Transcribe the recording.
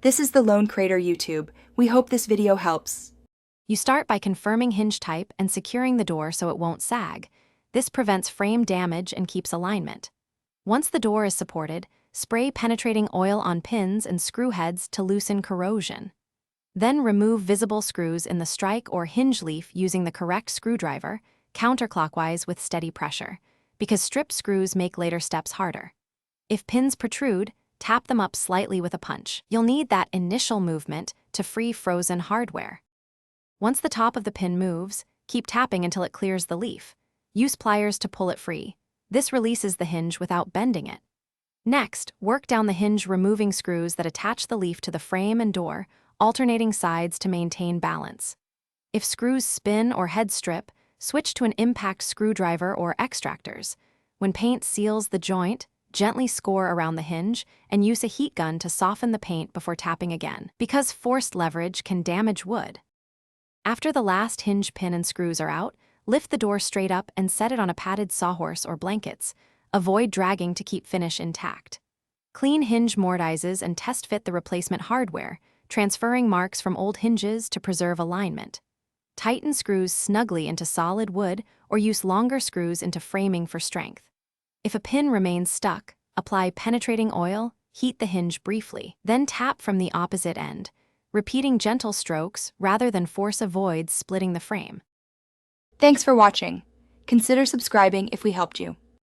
This is the Lone Crater YouTube. We hope this video helps. You start by confirming hinge type and securing the door so it won't sag. This prevents frame damage and keeps alignment. Once the door is supported, spray penetrating oil on pins and screw heads to loosen corrosion. Then remove visible screws in the strike or hinge leaf using the correct screwdriver, counterclockwise with steady pressure, because stripped screws make later steps harder. If pins protrude, tap them up slightly with a punch. You'll need that initial movement to free frozen hardware. Once the top of the pin moves, keep tapping until it clears the leaf. Use pliers to pull it free. This releases the hinge without bending it. Next, work down the hinge removing screws that attach the leaf to the frame and door, alternating sides to maintain balance. If screws spin or head strip, switch to an impact screwdriver or extractors. When paint seals the joint, gently score around the hinge and use a heat gun to soften the paint before tapping again, because forced leverage can damage wood. After the last hinge pin and screws are out, lift the door straight up and set it on a padded sawhorse or blankets. Avoid dragging to keep finish intact. Clean hinge mortises and test fit the replacement hardware, transferring marks from old hinges to preserve alignment. Tighten screws snugly into solid wood or use longer screws into framing for strength. If a pin remains stuck, apply penetrating oil, heat the hinge briefly, then tap from the opposite end, repeating gentle strokes rather than force a void splitting the frame. Thanks for watching. Consider subscribing if we helped you.